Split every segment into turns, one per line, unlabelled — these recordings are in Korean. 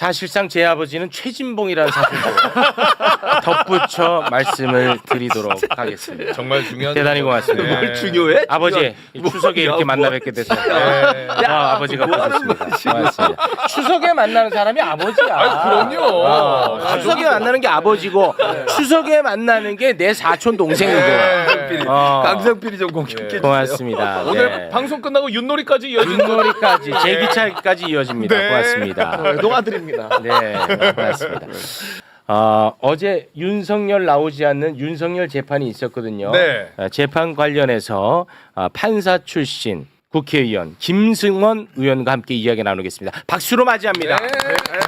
사실상 제 아버지는 최진봉이라는 사실도 덧붙여 말씀을 드리도록 하겠습니다.
정말 중요한
대단히 고맙습니다.
뭘 중요해?
아버지 추석에 이렇게 만나 뵙게 돼서 아버지가 고맙습니다. 고맙습니다. 추석에 만나는 사람이 아버지야.
그럼요.
추석에 만나는 게 아버지고 추석에 만나는 게 내 사촌 동생이고.
강성필이 좀 공격해 주세요.
고맙습니다.
오늘
네.
방송 끝나고 윷놀이까지 이어지는
윷놀이까지 제기차기까지 이어집니다.
네.
고맙습니다.
동아드립니다.
네, 고맙습니다. 어제 윤석열 나오지 않는 윤석열 재판이 있었거든요.
네.
재판 관련해서 판사 출신 국회의원 김승원 의원과 함께 이야기 나누겠습니다. 박수로 맞이합니다.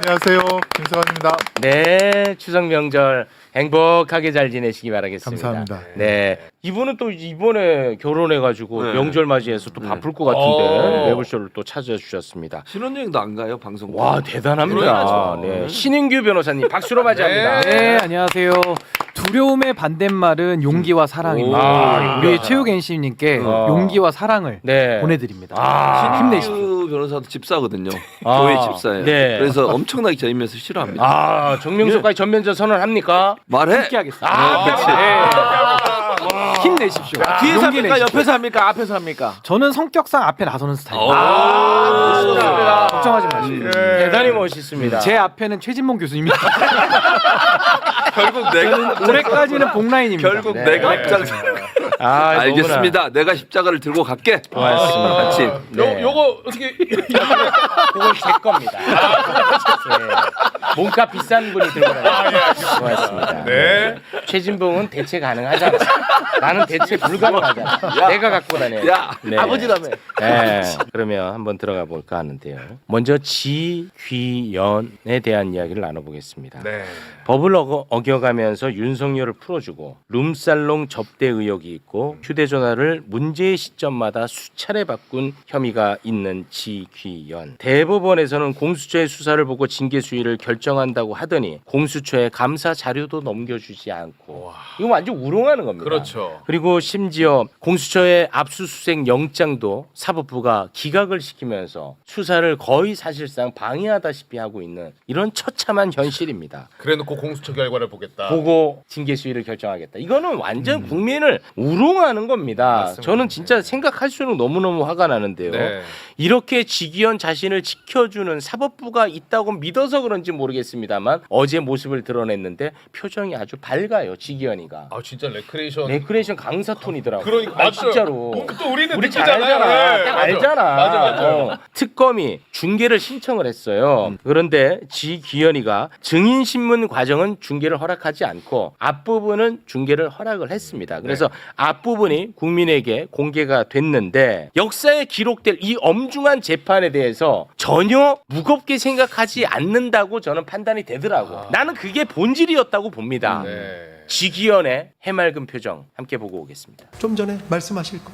안녕하세요, 김성환입니다.
네, 추석 명절 행복하게 잘 지내시기 바라겠습니다.
감사합니다.
네, 이분은 또 이번에 결혼해가지고
네.
명절 맞이해서 또 바쁠 것 같은데
어.
매불쇼를 또 찾아주셨습니다.
신혼여행도 안 가요 방송.
와 대단합니다.
그러니까.
네, 신인규 변호사님 박수로 맞이합니다.
네, 안녕하세요. 두려움의 반대말은 용기와 사랑입니다.
아,
우리
용기와
최욱NC님께
어.
용기와 사랑을
네.
보내드립니다. 힘내십시오.
신인규 변호사도 집사거든요.
아,
교회 집사예요.
네.
그래서 엄청나게 저이면서 싫어합니다.
아 정명석까지 전면전 선언합니까?
말해.
함께 하겠습니다.
아,
힘내십시오.
뒤에서
용기
합니까?
내십시오.
옆에서 합니까? 앞에서 합니까?
저는 성격상 앞에 나서는 스타일입니다.
멋있습니다.
걱정하지 마시고.
대단히 멋있습니다.
제 앞에는 최진봉 교수님입니다.
결국 내가
올해까지는 복라인입니다.
결국
네.
내가 입장.
아,
알겠습니다. 내가 십자가를 들고 갈게.
고맙습니다.
같이.
네.
요거 어떻게
그건 제 겁니다. 네. 몸값 비싼 분이 들고 다니요 고맙습니다.
네.
최진봉은 대체 가능하잖아. 나는 대체 불가능하잖아. 내가 갖고 다녀.
야, 아버지라며.
네. 그러면 한번 들어가 볼까 하는데요. 먼저 지귀연에 대한 이야기를 나눠보겠습니다.
네.
법을 어겨가면서 윤석열을 풀어주고 룸살롱 접대 의혹이 있고 휴대전화를 문제의 시점마다 수차례 바꾼 혐의가 있는 지귀연. 대법원에서는 공수처의 수사를 보고 징계 수위를 결정한다고 하더니 공수처에 감사 자료도 넘겨주지 않고 이거 완전 우롱하는 겁니다.
그렇죠.
그리고 심지어 공수처의 압수수색 영장도 사법부가 기각을 시키면서 수사를 거의 사실상 방해하다시피 하고 있는 이런 처참한 현실입니다.
그래놓고 공수처 결과를 보겠다.
보고 징계 수위를 결정하겠다. 이거는 완전 국민을 우롱하는 겁니다.
맞습니다.
저는 진짜 생각할수록 너무너무 화가 나는데요.
네.
이렇게 지기현 자신을 지켜주는 사법부가 있다고 믿어서 그런지 모르겠습니다만 어제 모습을 드러냈는데 표정이 아주 밝아요. 지기현이가.
아 진짜 레크레이션.
레크레이션 강사 톤이더라고.
그러니까
아,
맞아요.
진짜로.
또 우리는
우리 잘
느끼잖아요.
알잖아.
네,
딱
맞아.
알잖아.
맞아.
특검이 중계를 신청을 했어요. 그런데 지기현이가 증인 신문 과정은 중계를 허락하지 않고 앞부분은 중계를 허락을 했습니다. 그래서 앞부분이 국민에게 공개가 됐는데 역사에 기록될 이 엄중한 재판에 대해서 전혀 무겁게 생각하지 않는다고 저는 판단이 되더라고. 나는 그게 본질이었다고 봅니다.
네.
지기현의 해맑은 표정 함께 보고 오겠습니다.
좀 전에 말씀하실 거,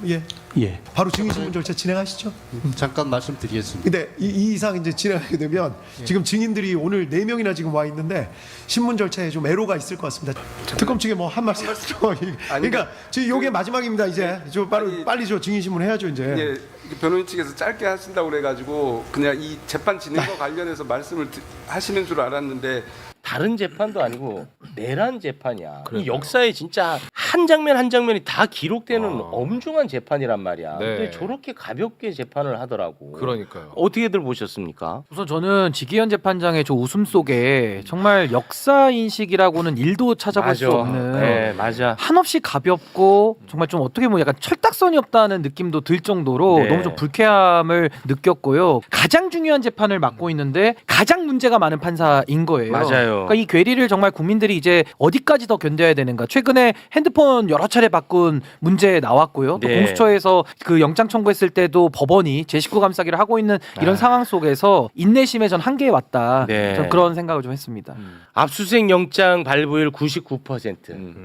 예. 바로 증인신문 절차 진행하시죠.
잠깐 말씀드리겠습니다.
근데 이 이상 이제 진행하게 되면 지금 증인들이 오늘 4명이나 지금 와 있는데 신문 절차에 좀 애로가 있을 것 같습니다. 특검 측에 뭐 한 말씀 하시죠. 그러니까 지금 요게 마지막입니다. 이제 저 빨리 저 증인신문 해야죠 이제.
예, 변호인 측에서 짧게 하신다고 그래가지고 그냥 이 재판 진행과 관련해서 말씀을 하시는 줄 알았는데
다른 재판도 아니고 내란 재판이야. 이 역사에 진짜 한 장면 한 장면이 다 기록되는 엄중한 재판이란 말이야.
네.
근데 저렇게 가볍게 재판을 하더라고.
그러니까요.
어떻게들 보셨습니까?
우선 저는 지기현 재판장의 저 웃음 속에 정말 역사 인식이라고는 일도 찾아볼 수 없는
네, 맞아.
한없이 가볍고 정말 좀 어떻게 보면 약간 철딱선이 없다는 느낌도 들 정도로
네.
너무 좀 불쾌함을 느꼈고요. 가장 중요한 재판을 맡고 있는데 가장 문제가 많은 판사인 거예요.
맞아요.
그러니까 이 괴리를 정말 국민들이 이제 어디까지 더 견뎌야 되는가. 최근에 핸드폰 여러 차례 바꾼 문제 나왔고요. 또
네.
공수처에서 그 영장 청구했을 때도 법원이 제19 감사기를 하고 있는 이런 상황 속에서 인내심의 전 한계에 왔다.
네.
전 그런 생각을 좀 했습니다.
압수수색 영장 발부율 99%.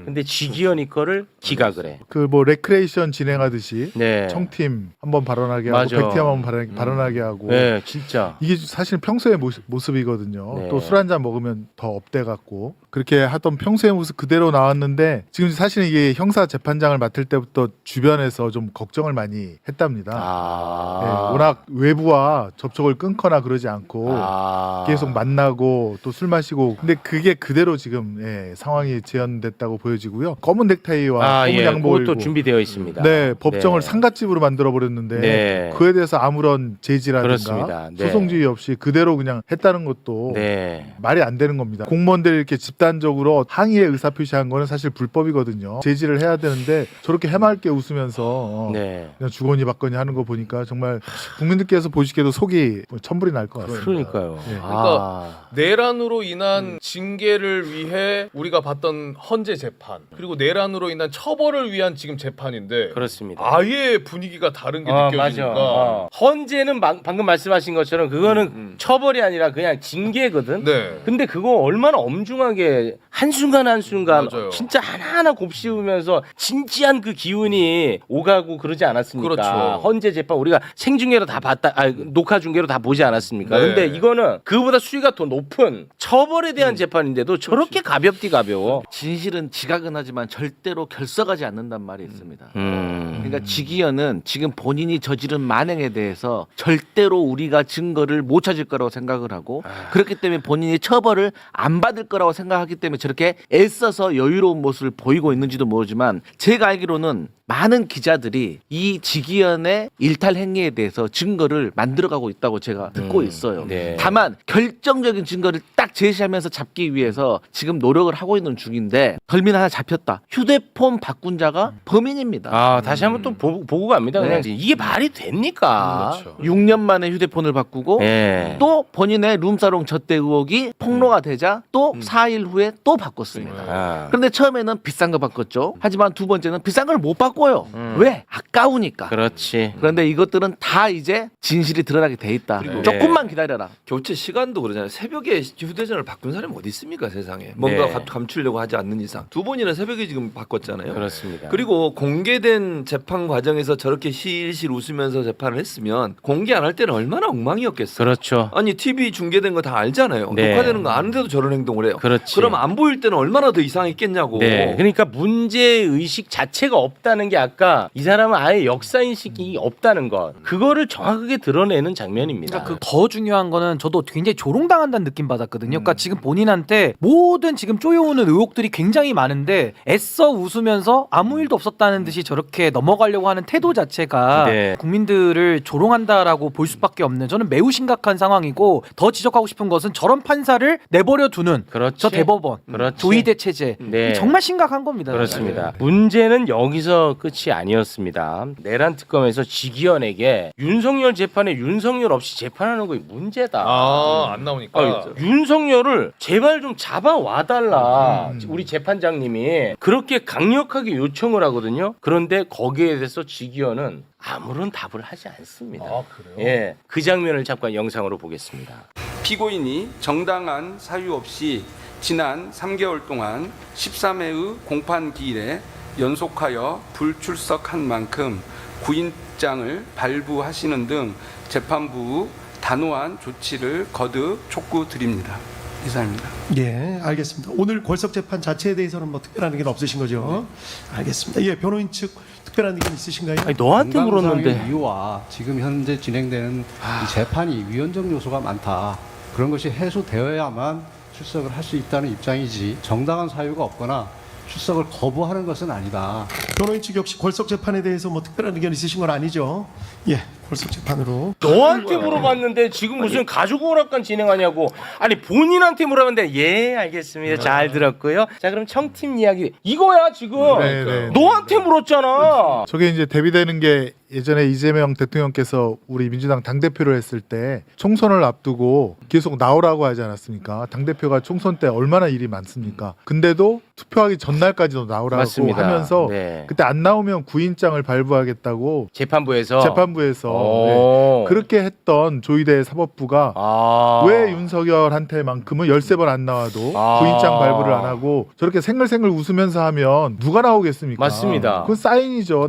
근데 지기현이 거를 기각을 해.
그 뭐 레크레이션 진행하듯이
네.
청팀 한번 발언하게 하고
맞아.
백팀 한번 발언하게 하고
네, 진짜.
이게 사실 평소의 모습이거든요.
네.
또 술 한 잔 먹으면 더 업돼 갖고 그렇게 하던 평소의 모습 그대로 나왔는데 지금 사실은 사실은 이게 형사 재판장을 맡을 때부터 주변에서 좀 걱정을 많이 했답니다. 네, 워낙 외부와 접촉을 끊거나 그러지 않고 계속 만나고 또 술 마시고 근데 그게 그대로 지금 상황이 재현됐다고 보여지고요. 검은 넥타이와 검은 양복을
그것도
입고
준비되어 있습니다.
네, 법정을 상갓집으로 만들어 버렸는데
네.
그에 대해서 아무런 제지라든가
그렇습니다. 네.
소송 지휘 없이 그대로 그냥 했다는 것도
네.
말이 안 되는 겁니다. 공무원들이 이렇게 집단적으로 항의의 의사 표시한 거는 사실 불법이거든요. 제지를 해야 되는데 저렇게 해맑게 웃으면서
네.
그냥 주거니 받거니 하는 거 보니까 정말 국민들께서 보시기에도 속이 천불이 날 것 같습니다.
그러니까요.
네.
그러니까 내란으로 인한 징계를 위해 우리가 봤던 헌재 재판 그리고 내란으로 인한 처벌을 위한 지금 재판인데
그렇습니다.
아예 분위기가 다른 게 느껴지니까
맞아. 헌재는 방금 말씀하신 것처럼 그거는 처벌이 아니라 그냥 징계거든.
네.
근데 그거 얼마나 엄중하게 한순간 한순간
맞아요.
진짜 하나하나 곱씹으면서 진지한 그 기운이 오가고 그러지 않았습니까?
그렇죠.
헌재 재판 우리가 생중계로 다 봤다, 녹화 중계로 다 보지 않았습니까?
네.
근데 이거는 그보다 수위가 더 높은 처벌에 대한 재판인데도 저렇게 가볍디 가벼워.
진실은 지각은 하지만 절대로 결석하지 않는단 말이 있습니다.
음.
그러니까 지기현은 지금 본인이 저지른 만행에 대해서 절대로 우리가 증거를 못 찾을 거라고 생각을 하고 그렇기 때문에 본인이 처벌을 안 받을 거라고 생각하기 때문에 저렇게 애써서 여유로운 모습을 보이고 있는지도 모르지만 제가 알기로는 많은 기자들이 이 지기현의 일탈 행위에 대해서 증거를 만들어가고 있다고 제가 듣고 있어요.
네.
다만 결정적인 증거를 딱 제시하면서 잡기 위해서 지금 노력을 하고 있는 중인데 덜민 하나 잡혔다. 휴대폰 바꾼 자가 범인입니다.
다시 한번 또 보고 갑니다. 그냥 이게 말이 됩니까?
그렇죠.
6년 만에 휴대폰을 바꾸고
네.
또 본인의 룸사롱 접대 의혹이 폭로가 되자 또 4일 후에 또 바꿨습니다.
아.
그런데 처음에는 비싼 거 바꿨죠. 하지만 두 번째는 비싼 걸 못 바꿔요. 왜? 아까우니까.
그렇지.
그런데 이것들은 다 이제 진실이 드러나게 돼 있다.
그리고-
조금만 기다려라.
교체 시간도 그러잖아요. 새벽에 휴대전화를 바꾼 사람이 어디 있습니까 세상에. 뭔가
네.
감추려고 하지 않는 이상. 두 번이나 새벽에 지금 바꿨잖아요.
그렇습니다.
그리고 공개된 재판 과정에서 저렇게 실실 웃으면서 재판을 했으면 공개 안 할 때는 얼마나 엉망이었겠어요.
그렇죠.
아니 TV 중계된 거 다 알잖아요.
네.
녹화되는 거 아는데도 저런 행동을 해요.
그렇지.
그럼 안 보일 때는 얼마나 더 이상했겠냐고.
네, 그러니까 문제 의식 자체가 없다는 게 아까 이 사람은 아예 역사 인식이 없다는 것, 그거를 정확하게 드러내는 장면입니다.
그러니까 더 중요한 거는 저도 굉장히 조롱당한다는 느낌 받았거든요. 그러니까 지금 본인한테 모든 지금 쪼여오는 의혹들이 굉장히 많은데 애써 웃으면서 아무 일도 없었다는 듯이 저렇게 넘어가려고 하는 태도 자체가
네.
국민들을 조롱한다라고 볼 수밖에 없는 저는 매우 심각한 상황이고 더 지적하고 싶은 것은 저런 판사를 내버려 두는
그렇지.
저 대법원
그렇지.
조이대 체제
네.
정말 심각한 겁니다.
그렇습니다. 문제는 여기서 끝이 아니었습니다. 내란 특검에서 지기현에게 윤석열 재판에 윤석열 없이 재판하는 거 문제다.
안 나오니까
윤석열을 제발 좀 잡아와달라. 우리 재판장님이 그렇게 강력하게 요청을 하거든요. 그런데 거기에 대해서 지기현은 아무런 답을 하지 않습니다.
그래요?
예, 그 장면을 잠깐 영상으로 보겠습니다.
피고인이 정당한 사유 없이 지난 3개월 동안 13회의 공판 기일에 연속하여 불출석한 만큼 구인장을 발부하시는 등 재판부 단호한 조치를 거듭 촉구드립니다. 이상입니다.
예, 알겠습니다. 오늘 골석 재판 자체에 대해서는 뭐 특별한 의견 없으신 거죠? 알겠습니다. 예, 변호인 측 특별한 의견 있으신가요?
아니, 너한테 물었는데.
이유와 지금 현재 진행되는 이 재판이 위헌적 요소가 많다. 그런 것이 해소되어야만 출석을 할 수 있다는 입장이지 정당한 사유가 없거나 출석을 거부하는 것은 아니다.
변호인 측 역시 골석 재판에 대해서 뭐 특별한 의견 있으신 건 아니죠? 예, 골석 재판으로.
너한테 물어봤는데 지금 무슨 가족 오락관 진행하냐고. 아니 본인한테 물어봤는데 예 알겠습니다. 잘 들었고요. 자 그럼 청팀 이야기 이거야 지금.
네, 네.
너한테 물었잖아.
저게 이제 대비되는 게 예전에 이재명 대통령께서 우리 민주당 당대표를 했을 때 총선을 앞두고 계속 나오라고 하지 않았습니까? 당대표가 총선 때 얼마나 일이 많습니까? 근데도 투표하기 전날까지도 나오라고
맞습니다.
하면서
네.
그때 안 나오면 구인장을 발부하겠다고
재판부에서
네. 그렇게 했던 조이대 사법부가 왜 윤석열한테만큼은 13번 안 나와도 구인장 발부를 안 하고 저렇게 생글생글 웃으면서 하면 누가 나오겠습니까?
맞습니다.
그건 사인이죠.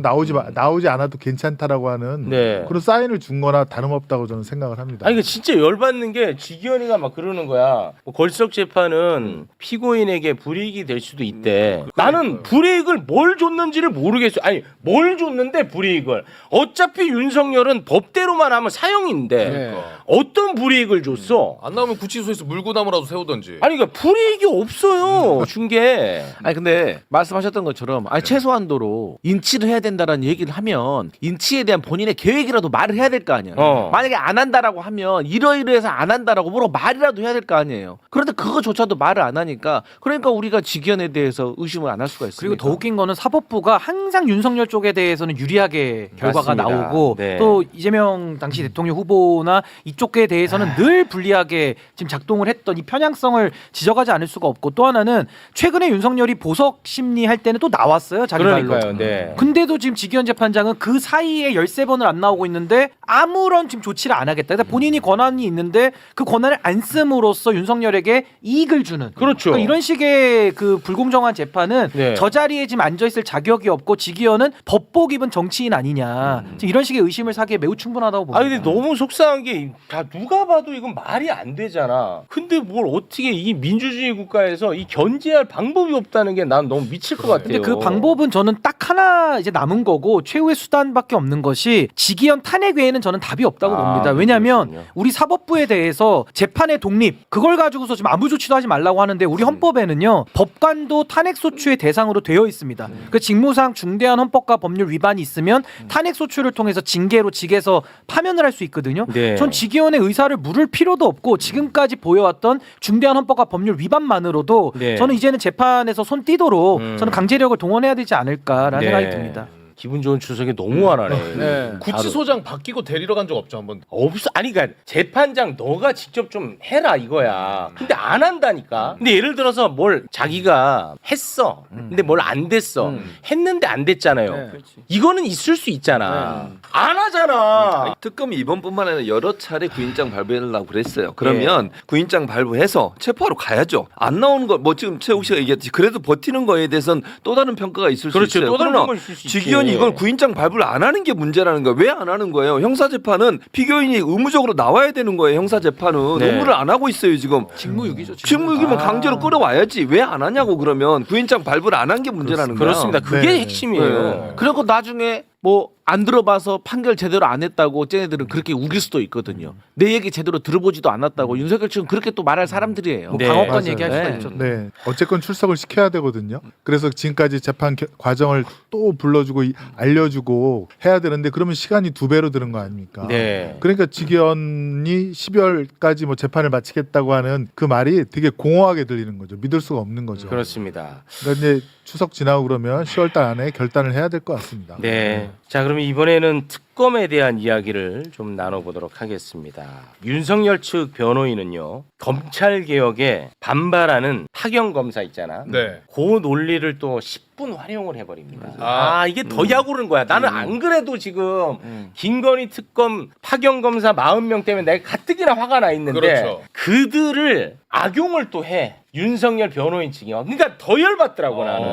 나오지 않아도 괜찮다. 않다라고 하는
네.
그런 사인을 준 거나 다름없다고 저는 생각을 합니다.
아니, 이거 진짜 열받는 게 지기현이가 막 그러는 거야. 뭐 걸석 재판은 피고인에게 불이익이 될 수도 있대. 나는 불이익을 뭘 줬는지를 모르겠어. 아니, 뭘 줬는데 불이익을. 어차피 윤석열은 법대로만 하면 사형인데 어떤 불이익을 줬어?
안 나오면 구치소에서 물구나무라도 세우던지.
아니, 그러니까 불이익이 없어요. 준 게.
아니 근데 말씀하셨던 것처럼 아니 최소한도로 인치를 해야 된다라는 얘기를 하면 인치에 대한 본인의 계획이라도 말을 해야 될 거 아니야. 만약에 안 한다라고 하면 이러이러해서 안 한다라고 뭐라고 말이라도 해야 될 거 아니에요. 그런데 그거조차도 말을 안 하니까 그러니까 우리가 지기현에 대해서 의심을 안 할 수가 있습니다.
그리고 더 웃긴 거는 사법부가 항상 윤석열 쪽에 대해서는 유리하게 결과가
맞습니다.
나오고
네.
또 이재명 당시 대통령 후보나 이쪽에 대해서는 늘 불리하게 지금 작동을 했던 이 편향성을 지적하지 않을 수가 없고 또 하나는 최근에 윤석열이 보석 심리할 때는 또 나왔어요. 자기 말로.
그러니까요. 네.
근데도 지금 지기현 재판장은 그 사이에 13번을 안 나오고 있는데 아무런 지금 조치를 안 하겠다. 그러니까 본인이 권한이 있는데 그 권한을 안 씀으로써 윤석열에게 이익을 주는.
그렇죠.
그러니까 이런 식의 그 불공정한 재판은
네.
저 자리에 지금 앉아 있을 자격이 없고 지기현은 법복 입은 정치인 아니냐. 지금 이런 식의 의심을 사기에 매우 충분하다고 봅니다.
아니, 근데 너무 속상한 게 다 누가 봐도 이건 말이 안 되잖아. 근데 뭘 어떻게 이 민주주의 국가에서 이 견제할 방법이 없다는 게 난 너무 미칠 것 같아요.
근데 그 방법은 저는 딱 하나 이제 남은 거고 최후의 수단밖에 없는 것이 지기현 탄핵 외에는 저는 답이 없다고 봅니다. 왜냐하면
그렇군요.
우리 사법부에 대해서 재판의 독립 그걸 가지고서 지금 아무 조치도 하지 말라고 하는데 우리 헌법에는요 법관도 탄핵 소추의 대상으로 되어 있습니다. 그 직무상 중대한 헌법과 법률 위반이 있으면 탄핵 소추를 통해서 징계로 직에서 파면을 할 수 있거든요.
네.
전 지기현의 의사를 물을 필요도 없고 지금까지 보여왔던 중대한 헌법과 법률 위반만으로도
네.
저는 이제는 재판에서 손 띄도록 저는 강제력을 동원해야 되지 않을까라는
네.
생각이 듭니다.
기분 좋은 추석이 너무 화나네.
구치소장 바뀌고 데리러 간 적 없죠 한 번.
없어. 아니, 그러니까 재판장 너가 직접 좀 해라 이거야. 근데 안 한다니까. 근데 예를 들어서 뭘 자기가 했어. 근데 뭘 안 됐어. 했는데 안 됐잖아요. 이거는 있을 수 있잖아. 안 하잖아.
특검이 이번뿐만 아니라 여러 차례 구인장 발부하려고 그랬어요. 그러면 구인장 발부해서 체포하러 가야죠. 안 나오는 거 뭐 지금 최욱 씨가 얘기했듯이 그래도 버티는 거에 대해서는 또 다른 평가가 있을
그렇죠.
수 있어요.
또 다른
그러나
건 있을 수 있지.
지기현이 이걸 구인장 발부를 안 하는 게 문제라는 거예요. 왜 안 하는 거예요? 형사재판은 피고인이 의무적으로 나와야 되는 거예요. 형사재판은
네.
의무를 안 하고 있어요 지금.
직무유기죠.
직무유기면 강제로 끌어와야지. 왜 안 하냐고 그러면 구인장 발부를 안 한 게 문제라는 거예요.
그렇습니다. 그게
네.
핵심이에요.
그리고 나중에 뭐 안 들어봐서 판결 제대로 안 했다고 쟤네들은 그렇게 우길 수도 있거든요. 내 얘기 제대로 들어보지도 않았다고 윤석열 측은 그렇게 또 말할 사람들이에요.
네.
방어권
맞아요.
얘기할 수가
네.
있죠.
네, 어쨌건 출석을 시켜야 되거든요. 그래서 지금까지 재판 과정을 또 불러주고 알려주고 해야 되는데 그러면 시간이 2배로 드는 거 아닙니까?
네.
그러니까 지기현이 12월까지 뭐 재판을 마치겠다고 하는 그 말이 되게 공허하게 들리는 거죠. 믿을 수가 없는 거죠.
그렇습니다.
그러니까 이제 추석 지나고 그러면 10월달 안에 결단을 해야 될 것 같습니다.
네. 자, 그러면 이번에는 특검에 대한 이야기를 좀 나눠보도록 하겠습니다. 윤석열 측 변호인은요, 검찰 개혁에 반발하는 파견 검사 있잖아.
네.
그 논리를 또 10분 활용을 해버립니다.
아.
이게 더 야구른 거야. 나는 안 그래도 지금 김건희 특검 파견 검사 40명 때문에 내가 가뜩이나 화가 나 있는데
그렇죠.
그들을 악용을 또 해. 윤석열 변호인 측이. 그러니까 더 열받더라고 나는.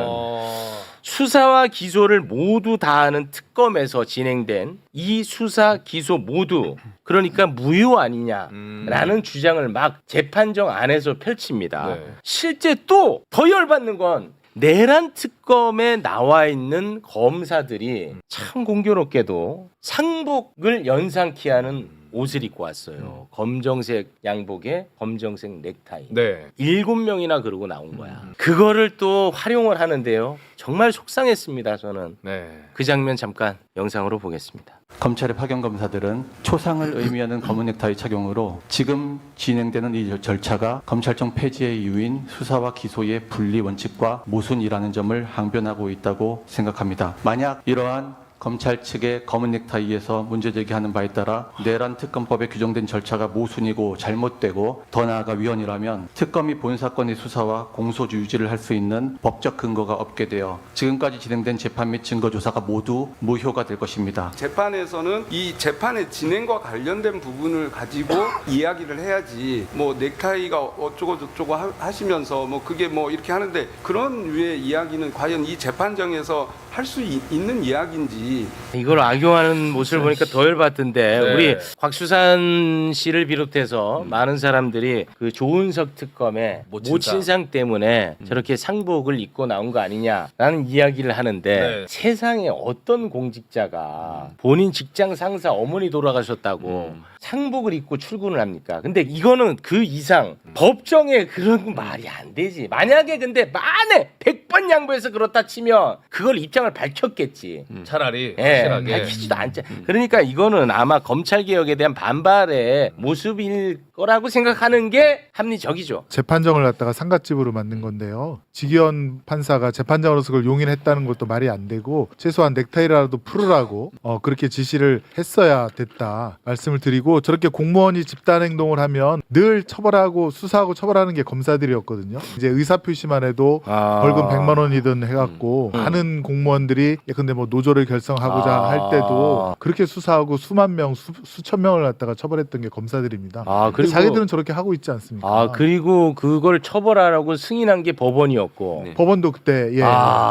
수사와 기소를 모두 다 하는 특검에서 진행된 이 수사 기소 모두 그러니까 무효 아니냐라는 주장을 막 재판정 안에서 펼칩니다.
네.
실제 또 더 열받는 건 내란 특검에 나와 있는 검사들이 참 공교롭게도 상복을 연상케 하는 옷을 입고 왔어요. 검정색 양복에 검정색 넥타이.
네.
7명이나 그러고 나온 거야. 그거를 또 활용을 하는데요. 정말 속상했습니다. 저는.
네.
그 장면 잠깐 영상으로 보겠습니다.
검찰의 파견 검사들은 초상을 의미하는 검은 넥타이 착용으로 지금 진행되는 이 절차가 검찰청 폐지의 이유인 수사와 기소의 분리 원칙과 모순이라는 점을 항변하고 있다고 생각합니다. 만약 이러한 검찰 측의 검은 넥타이에서 문제 제기하는 바에 따라 내란 특검법에 규정된 절차가 모순이고 잘못되고 더 나아가 위헌이라면 특검이 본 사건의 수사와 공소주 유지를 할 수 있는 법적 근거가 없게 되어 지금까지 진행된 재판 및 증거 조사가 모두 무효가 될 것입니다.
재판에서는 이 재판의 진행과 관련된 부분을 가지고 이야기를 해야지 뭐 넥타이가 어쩌고 저쩌고 하시면서 뭐 그게 뭐 이렇게 하는데 그런 류의 이야기는 과연 이 재판정에서 할 수 있는 이야기인지 해야지.
이걸 악용하는 모습을 보니까 더 열받던데
네.
우리 곽수산 씨를 비롯해서 많은 사람들이 그 조은석 특검의 모친상 때문에 저렇게 상복을 입고 나온 거 아니냐라는 이야기를 하는데
네.
세상에 어떤 공직자가 본인 직장 상사 어머니 돌아가셨다고 상복을 입고 출근을 합니까? 근데 이거는 그 이상 법정에 그런 말이 안 되지. 만약에 근데 만에 100번 양보해서 그렇다 치면 그걸 입장을 밝혔겠지.
차라리
예,
확실하게.
밝히지도 않지. 그러니까 이거는 아마 검찰 개혁에 대한 반발의 모습일 거라고 생각하는 게 합리적이죠.
재판정을 갖다가 상갓집으로 만든 건데요. 지기현 판사가 재판장으로서 그걸 용인했다는 것도 말이 안 되고 최소한 넥타이라도 풀으라고 그렇게 지시를 했어야 됐다 말씀을 드리고 저렇게 공무원이 집단 행동을 하면 늘 처벌하고 수사하고 처벌하는 게 검사들이었거든요. 이제 의사 표시만 해도 벌금 100만 원이든 해갖고 하는 공무원들이 근데 뭐 노조를 결성하고자 할 때도 그렇게 수사하고 수만 명, 수천 명을 갖다가 처벌했던 게 검사들입니다.
그리고
자기들은 저렇게 하고 있지 않습니까?
그리고 그걸 처벌하라고 승인한 게 법원이었고.
네.
법원도 그때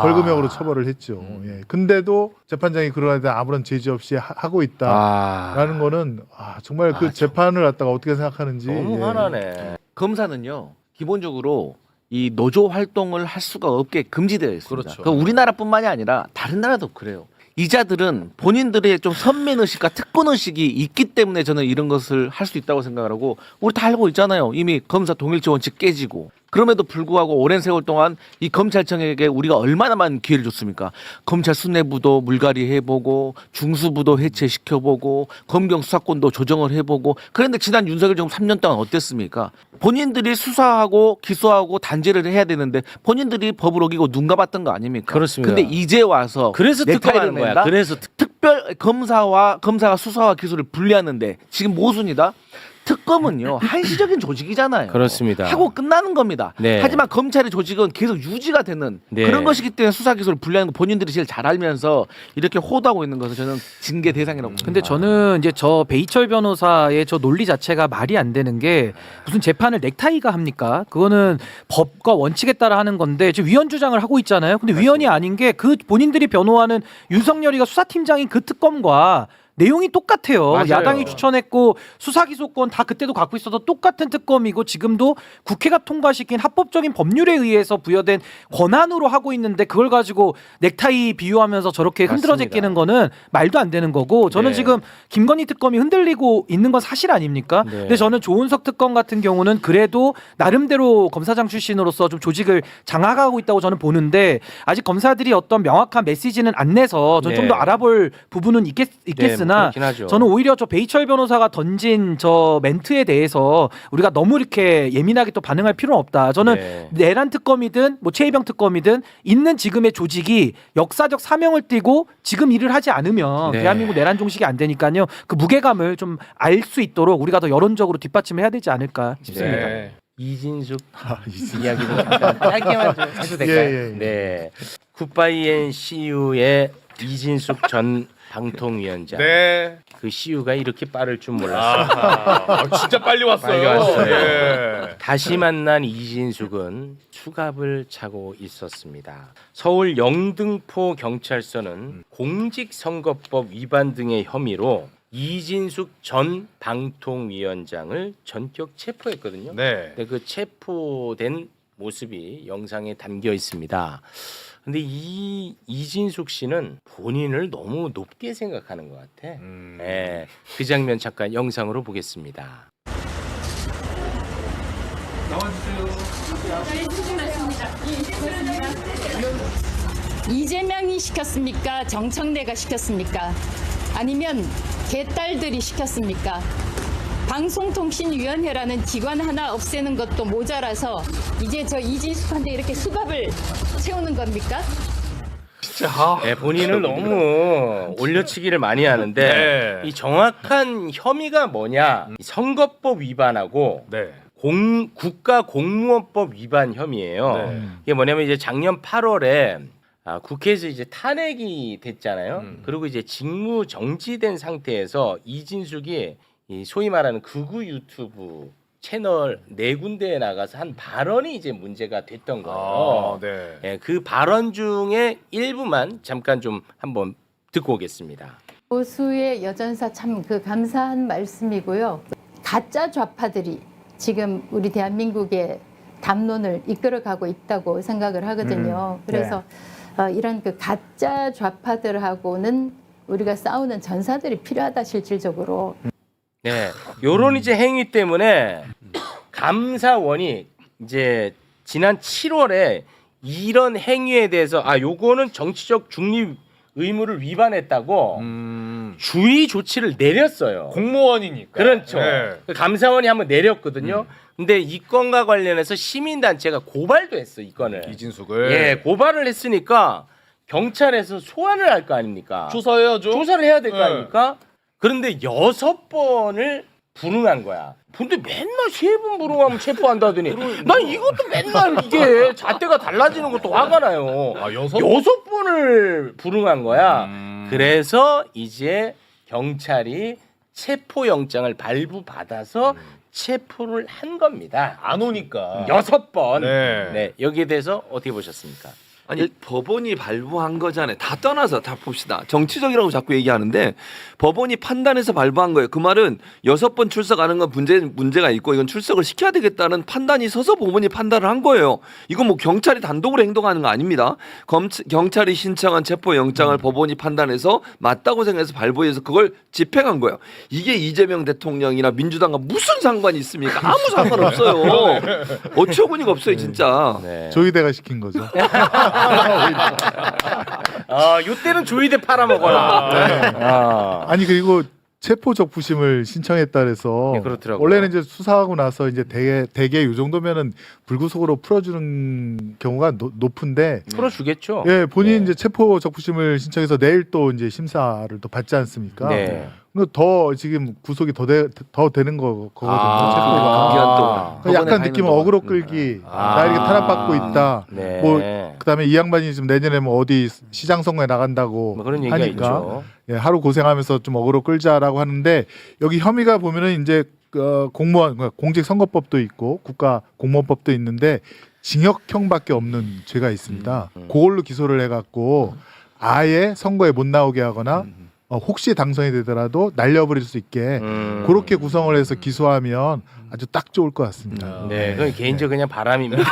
벌금형으로 처벌을 했죠. 예. 근데도 재판장이 그러다 데 아무런 제지 없이 하고 있다라는 거는 정말 그 재판을 갖다가 어떻게 생각하는지
너무 화나네.
검사는요 기본적으로 이 노조 활동을 할 수가 없게 금지되어 있습니다.
그렇죠.
그 우리나라뿐만이 아니라 다른 나라도 그래요. 이자들은 본인들의 좀 선민 의식과 특권 의식이 있기 때문에 저는 이런 것을 할 수 있다고 생각을 하고 우리 다 알고 있잖아요. 이미 검사 동일체 원칙 깨지고 그럼에도 불구하고 오랜 세월 동안 이 검찰청에게 우리가 얼마나 많은 기회를 줬습니까? 검찰 수뇌부도 물갈이 해보고 중수부도 해체시켜보고 검경 수사권도 조정을 해보고 그런데 지난 윤석열 정부 3년 동안 어땠습니까? 본인들이 수사하고 기소하고 단죄를 해야 되는데 본인들이 법을 어기고 눈 감았던 거 아닙니까?
그렇습니다.
근데 이제 와서
그래서
넥타이를
특검하는 거야.
맨다?
그래서
특별 검사가 수사와 기소를 분리하는데 지금 모순이다. 특검은요 한시적인 조직이잖아요.
그렇습니다.
하고 끝나는 겁니다.
네.
하지만 검찰의 조직은 계속 유지가 되는
네.
그런 것이기 때문에 수사 기소를 분리하는 거 본인들이 제일 잘 알면서 이렇게 호도하고 있는 것은 저는 징계 대상이라고 봅니다.
근데 저는 이제 저 베이철 변호사의 저 논리 자체가 말이 안 되는 게 무슨 재판을 넥타이가 합니까? 그거는 법과 원칙에 따라 하는 건데 지금 위헌 주장을 하고 있잖아요. 근데 위헌이 아닌 게 그 본인들이 변호하는 윤석열이가 수사팀장인 그 특검과 내용이 똑같아요.
맞아요.
야당이 추천했고 수사기소권 다 그때도 갖고 있어서 똑같은 특검이고 지금도 국회가 통과시킨 합법적인 법률에 의해서 부여된 권한으로 하고 있는데 그걸 가지고 넥타이 비유하면서 저렇게 흔들어
맞습니다.
제끼는 거는 말도 안 되는 거고 저는
네.
지금 김건희 특검이 흔들리고 있는 건 사실 아닙니까?
네.
근데 저는 조은석 특검 같은 경우는 그래도 나름대로 검사장 출신으로서 좀 조직을 장악하고 있다고 저는 보는데 아직 검사들이 어떤 명확한 메시지는 안 내서 저는
네.
좀 더 알아볼 부분은 있겠으나
그렇긴 하죠.
저는 오히려 저 베이철 변호사가 던진 저 멘트에 대해서 우리가 너무 이렇게 예민하게 또 반응할 필요는 없다. 저는
네.
내란 특검이든 뭐 최희병 특검이든 있는 지금의 조직이 역사적 사명을 띠고 지금 일을 하지 않으면
네.
대한민국 내란 종식이 안 되니까요. 그 무게감을 좀 알 수 있도록 우리가 더 여론적으로 뒷받침해야 되지 않을까 싶습니다.
네.
이진숙 이야기도 잠깐 짧게만 좀 해도 될까요?
예.
네. 굿바이 앤 CU의 이진숙 전 방통위원장.
네.
그 CU가 이렇게 빠를 줄 몰랐어요.
진짜 빨리 왔어요.
빨리 왔어요.
예.
다시 만난 이진숙은 수갑을 차고 있었습니다. 서울 영등포 경찰서는 공직선거법 위반 등의 혐의로 이진숙 전 방통위원장을 전격 체포했거든요.
네.
근데 그 체포된 모습이 영상에 담겨 있습니다. 근데 이 이진숙 씨는 본인을 너무 높게 생각하는 것 같아. 예, 그 장면 잠깐 영상으로 보겠습니다.
이재명이 시켰습니까? 정청래가 시켰습니까? 아니면 개딸들이 시켰습니까? 방송통신위원회라는 기관 하나 없애는 것도 모자라서 이제 저 이진숙한테 이렇게 수갑을 채우는 겁니까?
예, 본인을 너무 올려치기를 많이 하는데
네.
이 정확한 혐의가 뭐냐? 이 선거법 위반하고
네.
국가공무원법 위반 혐의예요.
네.
이게 뭐냐면 이제 작년 8월에 국회에서 이제 탄핵이 됐잖아요. 그리고 이제 직무 정지된 상태에서 이진숙이 이 소위 말하는 극우 유튜브 채널 4군데에 나가서 한 발언이 이제 문제가 됐던 거예요.
네.
예, 그 발언 중에 일부만 잠깐 좀 한번 듣고 오겠습니다.
보수의 여전사 참 그 감사한 말씀이고요. 가짜 좌파들이 지금 우리 대한민국의 담론을 이끌어가고 있다고 생각을 하거든요. 그래서 이런 그 가짜 좌파들하고는 우리가 싸우는 전사들이 필요하다 실질적으로.
네, 요런 이제 행위 때문에 감사원이 이제 지난 7월에 이런 행위에 대해서 요거는 정치적 중립 의무를 위반했다고 주의 조치를 내렸어요.
공무원이니까.
그렇죠.
네.
감사원이 한번 내렸거든요. 근데 이 건과 관련해서 시민단체가 고발도 했어, 이 건을.
이진숙을.
예, 고발을 했으니까 경찰에서 소환을 할 거 아닙니까?
조사해야죠.
조사를 해야 될 거
네.
아닙니까? 그런데 6번을 불응한 거야. 근데 맨날 3번 불응하면 체포한다더니 난 이것도 맨날 이게 잣대가 달라지는 것도 화가 나요. 6번을 불응한 거야. 그래서 이제 경찰이 체포영장을 발부받아서 체포를 한 겁니다.
안 오니까.
6번.
네.
네, 여기에 대해서 어떻게 보셨습니까?
아니 법원이 발부한 거잖아요. 다 떠나서 다 봅시다. 정치적이라고 자꾸 얘기하는데 법원이 판단해서 발부한 거예요. 그 말은 6번 출석하는 건 문제가 있고 이건 출석을 시켜야 되겠다는 판단이 서서 법원이 판단을 한 거예요. 이건 뭐 경찰이 단독으로 행동하는 거 아닙니다. 경찰이 신청한 체포영장을 법원이 판단해서 맞다고 생각해서 발부해서 그걸 집행한 거예요. 이게 이재명 대통령이나 민주당과 무슨 상관이 있습니까? 아무 상관없어요. 어처구니가 없어요 진짜.
네.
조이대가 시킨 거죠.
요때는 조이대 팔아먹어라.
아니 그리고 체포 적부심을 신청했다 그래서
네, 그렇더라고요.
원래는 이제 수사하고 나서 이제 대개 이 정도면은 불구속으로 풀어주는 경우가 높은데
풀어주겠죠.
예 본인
네.
이제 체포 적부심을 신청해서 내일 또 이제 심사를 또 받지 않습니까?
네.
더 지금 구속이 더 되는 거거든요. 체포가.
기한 동안.
그러니까
법원에
약간
가 있는
느낌은
동안.
어그로 끌기 나 이렇게 탄압받고 있다.
네.
뭐 그다음에 이 양반이 지금 내년에 뭐 어디 시장 선거에 나간다고
뭐 그런 얘기가
하니까
있죠.
예, 하루 고생하면서 좀 어그로 끌자라고 하는데 여기 혐의가 보면은 이제 공무원 공직선거법도 있고 국가 공무원법도 있는데 징역형밖에 없는 죄가 있습니다. 그걸로 기소를 해갖고 아예 선거에 못 나오게 하거나 혹시 당선이 되더라도 날려버릴 수 있게 그렇게 구성을 해서 기소하면 아주 딱 좋을 것 같습니다.
네, 그건 개인적 그냥 바람입니다.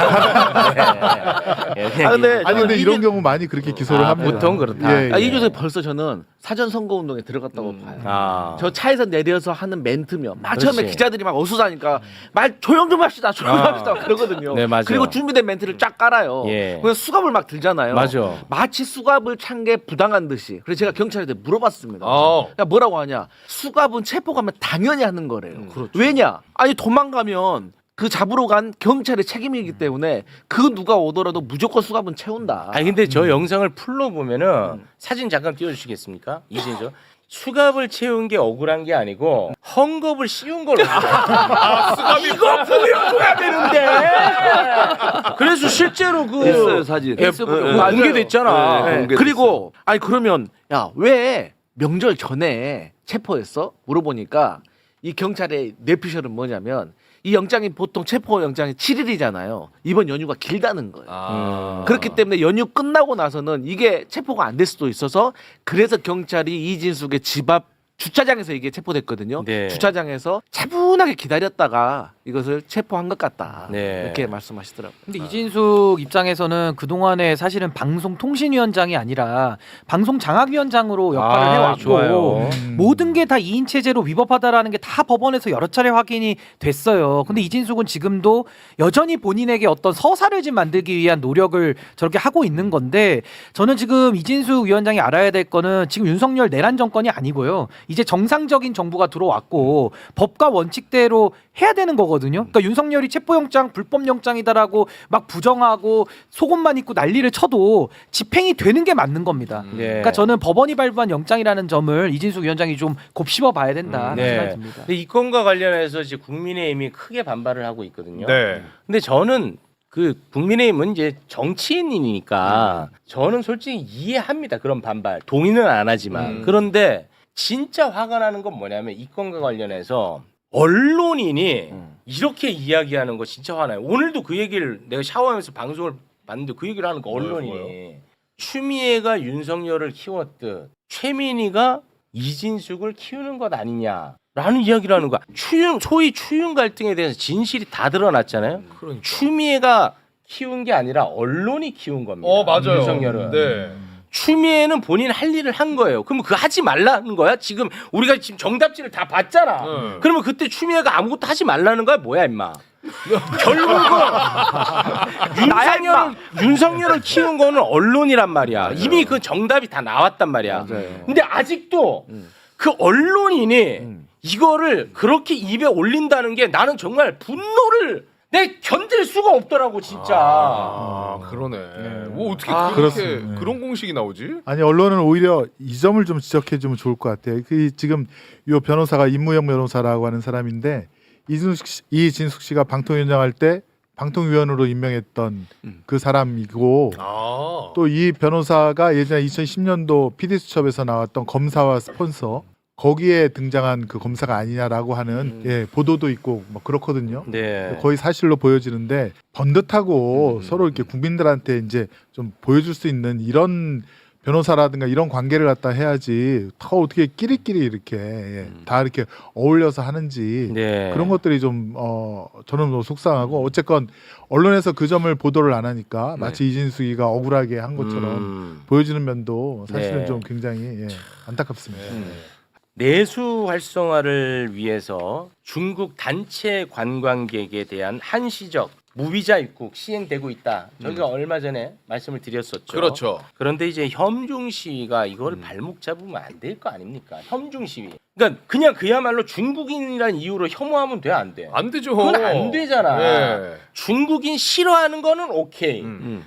네. 네,
근데 이런 경우 많이 그렇게 기소를 합니다.
보통 그렇다.
예, 예.
이 조세 벌써 저는 사전 선거 운동에 들어갔다고 봐요. 저
저
차에서 내려서 하는 멘트면 막
그렇지.
처음에 기자들이 막 어수사니까 말 조용 좀 합시다 그러거든요.
네, 맞아.
그리고 준비된 멘트를 쫙 깔아요.
예.
그래서 수갑을 막 들잖아요.
맞아.
마치 수갑을 찬 게 부당한 듯이. 그래서 제가 경찰한테 물어봤습니다.
어.
야, 뭐라고 하냐? 수갑은 체포가면 당연히 하는 거래요. 왜냐? 아니 도망가면 그 잡으러 간 경찰의 책임이기 때문에 그 누가 오더라도 무조건 수갑은 채운다.
아니 근데 저 영상을 풀로 보면은 사진 잠깐 띄워주시겠습니까? 이진저 수갑을 채운 게 억울한 게 아니고 헝겊을 씌운 걸로. 수갑이 이거 보여줘야 되는데. 그래서 실제로 그
있어요, 사진.
공개됐잖아.
네.
공개됐어.
그리고 아니 그러면 야 왜 명절 전에 체포했어? 물어보니까 이 경찰의 뇌피셜은 뭐냐면 이 영장이 보통 체포 영장이 7일이잖아요. 이번 연휴가 길다는 거예요. 그렇기 때문에 연휴 끝나고 나서는 이게 체포가 안 될 수도 있어서 그래서 경찰이 이진숙의 집 앞 주차장에서 이게 체포됐거든요.
네.
주차장에서 차분하게 기다렸다가 이것을 체포한 것 같다.
네.
이렇게 말씀하시더라고요.
근데 이진숙 입장에서는 그동안에 사실은 방송통신위원장이 아니라 방송장악위원장으로 역할을 해왔고
좋아요.
모든 게 다 2인 체제로 위법하다라는 게 다 법원에서 여러 차례 확인이 됐어요. 근데 이진숙은 지금도 여전히 본인에게 어떤 서사를 좀 만들기 위한 노력을 저렇게 하고 있는 건데 저는 지금 이진숙 위원장이 알아야 될 거는 지금 윤석열 내란 정권이 아니고요. 이제 정상적인 정부가 들어왔고 법과 원칙대로 해야 되는 거거든요. 그러니까 윤석열이 체포영장 불법영장이다라고 막 부정하고 속옷만 입고 난리를 쳐도 집행이 되는 게 맞는 겁니다.
네.
그러니까 저는 법원이 발부한 영장이라는 점을 이진숙 위원장이 좀 곱씹어 봐야 된다
네.
생각이 듭니다.
근데 이 건과 관련해서 이제 국민의힘이 크게 반발을 하고 있거든요.
네.
근데 저는 그 국민의힘은 이제 정치인이니까 저는 솔직히 이해합니다. 그런 반발. 동의는 안 하지만. 그런데 진짜 화가 나는 건 뭐냐면 이 건과 관련해서 언론인이 이렇게 이야기하는 거 진짜 화나요. 오늘도 그 얘기를 내가 샤워하면서 방송을 봤는데 그 얘기를 하는 거 언론인이 추미애가 윤석열을 키웠듯 최민희가 이진숙을 키우는 것 아니냐라는 이야기를 하는 거야. 소위 추윤 갈등에 대해서 진실이 다 드러났잖아요.
그러니까.
추미애가 키운 게 아니라 언론이 키운 겁니다.
맞아요.
윤석열은.
네.
추미애는 본인 할 일을 한 거예요. 그럼 그거 하지 말라는 거야? 지금 우리가 지금 정답지를 다 봤잖아. 그러면 그때 추미애가 아무것도 하지 말라는 거야? 뭐야 임마. 결국은 윤석열을 키운 거는 언론이란 말이야. 이미 그 정답이 다 나왔단 말이야. 근데 아직도 그 언론인이 이거를 그렇게 입에 올린다는 게 나는 정말 분노를 내 견딜 수가 없더라고 진짜.
그러네. 뭐 어떻게
그렇습니다.
그런 공식이 나오지?
아니 언론은 오히려 이 점을 좀 지적해 주면 좋을 것 같아요. 지금 이 변호사가 임무영 변호사라고 하는 사람인데 이진숙 씨가 방통위원장 때 방통위원으로 임명했던 그 사람이고 또 이 변호사가 예전에 2010년도 PD수첩에서 나왔던 검사와 스폰서 거기에 등장한 그 검사가 아니냐라고 하는 보도도 있고 뭐 그렇거든요.
네.
거의 사실로 보여지는데 번듯하고 서로 이렇게 국민들한테 이제 좀 보여줄 수 있는 이런 변호사라든가 이런 관계를 갖다 해야지 더 어떻게 끼리끼리 이렇게 다 이렇게 어울려서 하는지 그런 것들이 좀 저는 뭐 속상하고 어쨌건 언론에서 그 점을 보도를 안 하니까 마치 이진숙이가 억울하게 한 것처럼 보여지는 면도 사실은 좀 굉장히 안타깝습니다.
내수 활성화를 위해서 중국 단체 관광객에 대한 한시적 무비자 입국 시행되고 있다. 저희가 얼마 전에 말씀을 드렸었죠.
그렇죠.
그런데 이제 협중 시위가 이걸 발목 잡으면 안 될 거 아닙니까? 협중 시위. 그러니까 그냥 그야말로 중국인이라는 이유로 혐오하면 돼, 안 돼?
안 되죠.
그건 안 되잖아.
네.
중국인 싫어하는 거는 오케이.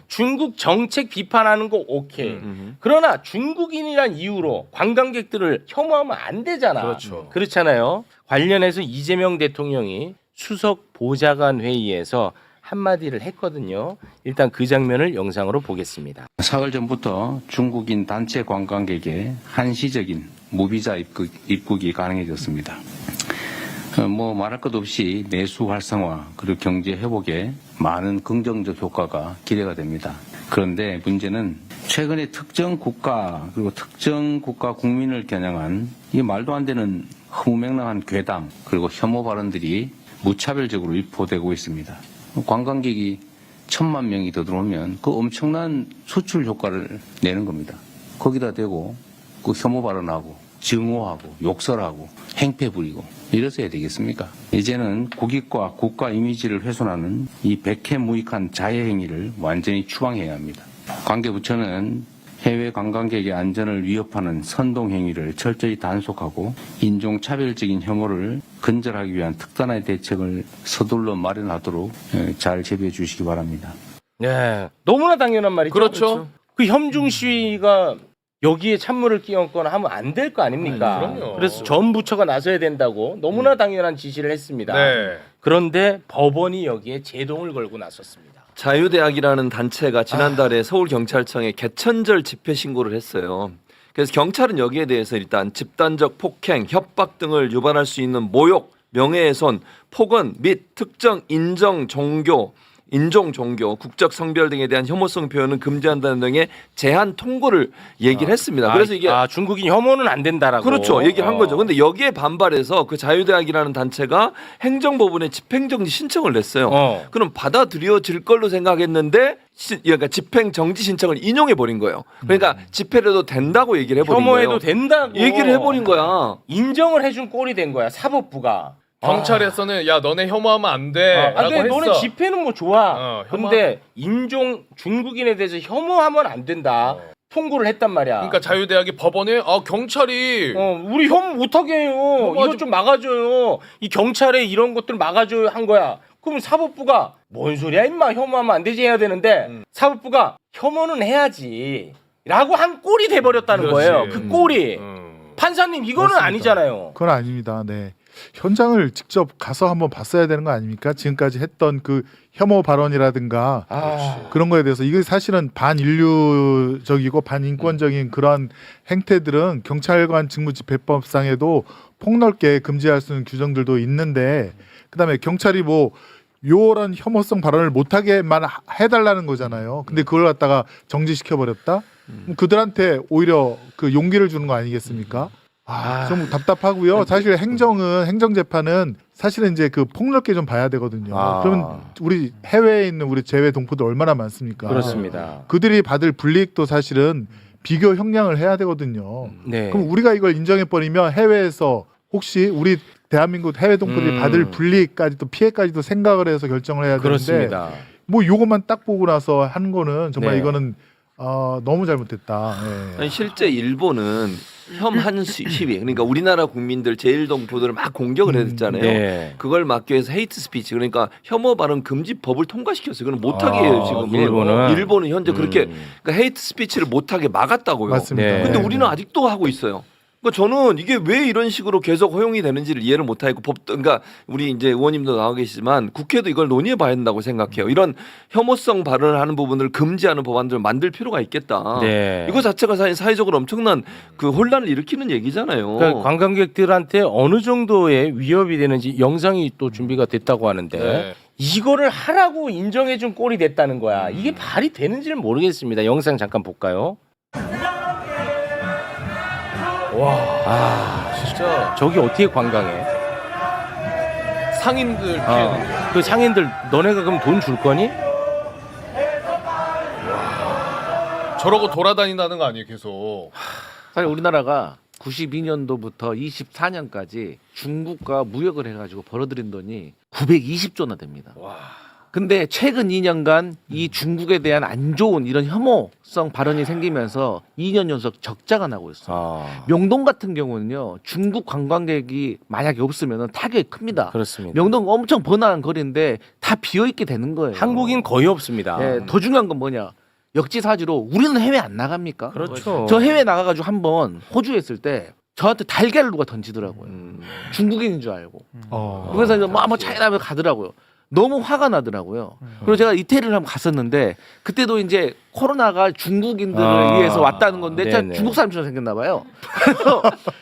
중국 정책 비판하는 거 오케이. 그러나 중국인이란 이유로 관광객들을 혐오하면 안 되잖아.
그렇죠.
그렇잖아요. 관련해서 이재명 대통령이 수석 보좌관 회의에서 한마디를 했거든요. 일단 그 장면을 영상으로 보겠습니다.
사흘 전부터 중국인 단체 관광객의 한시적인 무비자 입국이 가능해졌습니다. 뭐 말할 것 없이 내수 활성화 그리고 경제 회복에 많은 긍정적 효과가 기대가 됩니다. 그런데 문제는 최근에 특정 국가 그리고 특정 국가 국민을 겨냥한 이 말도 안 되는 허무맹랑한 괴담 그리고 혐오 발언들이 무차별적으로 유포되고 있습니다. 관광객이 1,000만 명이 더 들어오면 그 엄청난 수출 효과를 내는 겁니다. 거기다 대고 그 혐오 발언하고 증오하고 욕설하고 행패 부리고 이래서야 되겠습니까? 이제는 국익과 국가 이미지를 훼손하는 이 백해무익한 자해 행위를 완전히 추방해야 합니다. 관계부처는 해외 관광객의 안전을 위협하는 선동 행위를 철저히 단속하고 인종차별적인 혐오를 근절하기 위한 특단의 대책을 서둘러 마련하도록 잘 제비해 주시기 바랍니다.
네, 너무나 당연한 말이죠.
그렇죠.
그 협중 시위가 여기에 찬물을 끼얹거나 하면 안 될 거 아닙니까?
그럼요.
그래서 전 부처가 나서야 된다고 너무나 당연한 지시를 했습니다.
네.
그런데 법원이 여기에 제동을 걸고 나섰습니다.
자유대학이라는 단체가 지난달에 서울경찰청에 개천절 집회 신고를 했어요. 그래서 경찰은 여기에 대해서 일단 집단적 폭행, 협박 등을 유발할 수 있는 모욕, 명예훼손, 폭언 및 특정 인종, 종교, 국적, 성별 등에 대한 혐오성 표현은 금지한다는 등의 제한 통고를 얘기를 했습니다. 그래서 이게
중국인 혐오는 안 된다라고.
그렇죠. 얘기를 한 거죠. 근데 여기에 반발해서 그 자유대학이라는 단체가 행정법원에 집행정지 신청을 냈어요. 그럼 받아들여질 걸로 생각했는데 그러니까 집행정지 신청을 인용해 버린 거예요. 그러니까 집회를 해도 된다고 얘기를 해버린 거예요.
혐오해도 된다고
얘기를 해버린 거야.
인정을 해준 꼴이 된 거야. 사법부가.
경찰에서는 야 너네 혐오하면 안 돼.
근데 너네 집회는 뭐 좋아.
혐오-
근데 중국인에 대해서 혐오하면 안 된다. 통고를 했단 말이야.
그러니까 자유대학이 법원에 경찰이
우리 혐오 못하게 해요. 이것 좀 막아줘요. 이 경찰에 이런 것들 막아줘요 한 거야. 그럼 사법부가 뭔 소리야 임마 혐오하면 안 되지 해야 되는데 사법부가 혐오는 해야지 라고 한 꼴이 돼버렸다는
그렇지.
거예요. 그 꼴이. 판사님 이거는
그렇습니다.
아니잖아요.
그건 아닙니다. 네. 현장을 직접 가서 한번 봤어야 되는 거 아닙니까? 지금까지 했던 그 혐오 발언이라든가 그런 거에 대해서 이게 사실은 반인류적이고 반인권적인 그런 행태들은 경찰관 직무집행법상에도 폭넓게 금지할 수 있는 규정들도 있는데 그다음에 경찰이 뭐 요런 혐오성 발언을 못하게만 해달라는 거잖아요. 근데 그걸 갖다가 정지시켜 버렸다. 그들한테 오히려 그 용기를 주는 거 아니겠습니까? 좀 답답하고요. 사실 행정재판은 사실은 이제 그 폭넓게 좀 봐야 되거든요. 그러면 우리 해외에 있는 우리 재외 동포들 얼마나 많습니까?
그렇습니다.
그들이 받을 불이익도 사실은 비교 형량을 해야 되거든요.
네.
그럼 우리가 이걸 인정해 버리면 해외에서 혹시 우리 대한민국 해외 동포들이 받을 불이익까지도 피해까지도 생각을 해서 결정을 해야 되는데
그렇습니다.
뭐 요것만 딱 보고 나서 하는 거는 정말
네.
이거는 너무 잘못됐다. 네.
아니, 실제 일본은 혐한 시위, 그러니까 우리나라 국민들 제일 동포들을 막 공격을 했잖아요.
네.
그걸 막기 위해서 헤이트 스피치, 그러니까 혐오 발언 금지 법을 통과시켰어요. 그건 못하게 해요 지금. 일본은 현재 그렇게 그러니까 헤이트 스피치를 못하게 막았다고요.
맞습니다.
네.
근데 우리는 아직도 하고 있어요. 그러니까 저는 이게 왜 이런 식으로 계속 허용이 되는지를 이해를 못하겠고 그러니까 우리 이제 의원님도 나와 계시지만 국회도 이걸 논의해 봐야 된다고 생각해요. 이런 혐오성 발언을 하는 부분을 금지하는 법안들을 만들 필요가 있겠다.
네.
이거 자체가 사회적으로 엄청난 그 혼란을 일으키는 얘기잖아요.
그러니까 관광객들한테 어느 정도의 위협이 되는지 영상이 또 준비가 됐다고 하는데
네.
이거를 하라고 인정해준 꼴이 됐다는 거야. 이게 말이 되는지는 모르겠습니다. 영상 잠깐 볼까요?
와, 진짜
저기 어떻게 관광해?
상인들 피해는
그 상인들 너네가 그럼 돈 줄 거니?
저러고 돌아다닌다는 거 아니에요, 계속.
사실 우리나라가 92년도부터 24년까지 중국과 무역을 해가지고 벌어들인 돈이 920조나 됩니다. 근데 최근 2년간 이 중국에 대한 안 좋은 이런 혐오성 발언이 생기면서 2년 연속 적자가 나고 있어요. 명동 같은 경우는요, 중국 관광객이 만약에 없으면 타격이 큽니다.
그렇습니다.
명동 엄청 번화한 거리인데 다 비어 있게 되는 거예요.
한국인 거의 없습니다.
네, 더 중요한 건 뭐냐? 역지사지로 우리는 해외 안 나갑니까?
그렇죠.
저 해외 나가가지고 한번 호주에 있을 때 저한테 달걀을 누가 던지더라고요. 중국인인 줄 알고. 그래서 이제 뭐 차이나면 가더라고요. 너무 화가 나더라고요. 그리고 제가 이태리를 한번 갔었는데 그때도 이제 코로나가 중국인들을 위해서 왔다는 건데 진짜
네네.
중국 사람처럼 생겼나 봐요. 그래서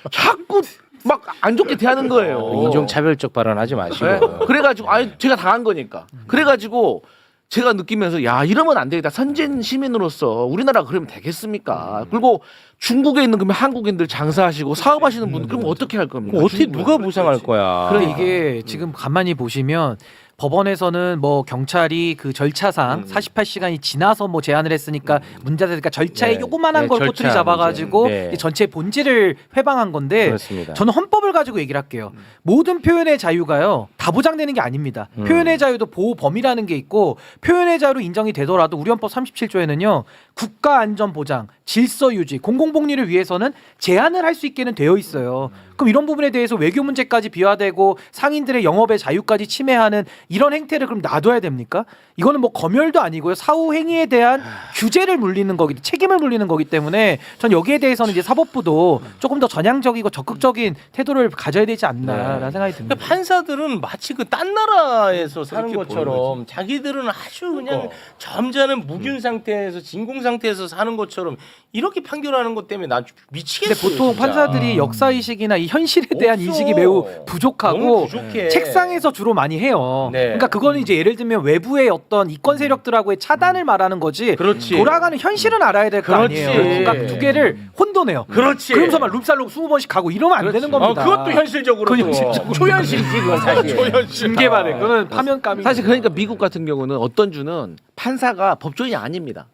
자꾸 막 안 좋게 대하는 거예요.
인종차별적 발언하지 마시고.
네? 그래가지고 제가 당한 거니까. 그래가지고 제가 느끼면서 야 이러면 안 되겠다. 선진 시민으로서 우리나라가 그러면 되겠습니까? 그리고 중국에 있는 그러면 한국인들 장사하시고 사업하시는 분들 그럼 어떻게 할 겁니까?
어떻게 누가 보상할 거야?
그래 이게 지금 가만히 보시면 법원에서는 뭐 경찰이 그 절차상 48시간이 지나서 뭐 제안을 했으니까 문제가 되니까 절차에
네.
요구만한
네,
걸
절차
꼬투리 잡아가지고
문제. 네.
이 전체 본질을 회방한 건데
그렇습니다.
저는 헌법을 가지고 얘기를 할게요. 모든 표현의 자유가요 다 보장되는 게 아닙니다. 표현의 자유도 보호 범위라는 게 있고 표현의 자유로 인정이 되더라도 우리 헌법 37조에는요 국가 안전 보장, 질서 유지, 공공복리를 위해서는 제한을 할 수 있게는 되어 있어요. 그럼 이런 부분에 대해서 외교 문제까지 비화되고 상인들의 영업의 자유까지 침해하는 이런 행태를 그럼 놔둬야 됩니까? 이거는 뭐 검열도 아니고요. 사후 행위에 대한 규제를 물리는 거기 책임을 물리는 거기 때문에 전 여기에 대해서는 이제 사법부도 조금 더 전향적이고 적극적인 태도를 가져야 되지 않나라는 생각이 듭니다.
그러니까 판사들은 마치 그 딴 나라에서 사는
그렇게
것처럼 자기들은 아주 그냥 점잖은 무균 상태에서 진공 상태에서 사는 것처럼 이렇게 판결하는 것 때문에 나 미치겠어요.
근데 보통
진짜.
판사들이 역사 의식이나 이 현실에 대한
없어.
인식이 매우
너무
부족하고
부족해.
책상에서 주로 많이 해요.
네.
그러니까 그거는 이제 예를 들면 외부의 어떤 이권 세력들하고의 차단을 말하는 거지.
그렇지.
돌아가는 현실은 알아야 될 거
그렇지.
아니에요. 그러니까 두 개를 혼돈해요.
그렇지.
그러면서 막 룸살롱 20번씩 가고 이러면 안 되는 겁니다.
그것도 현실적으로
그건
또
현실적으로.
초현실이지 그건 사실.
징계받은 그거는 파면감이.
사실 그러니까 미국 같은 경우는 어떤 주는 판사가 법조인이 아닙니다.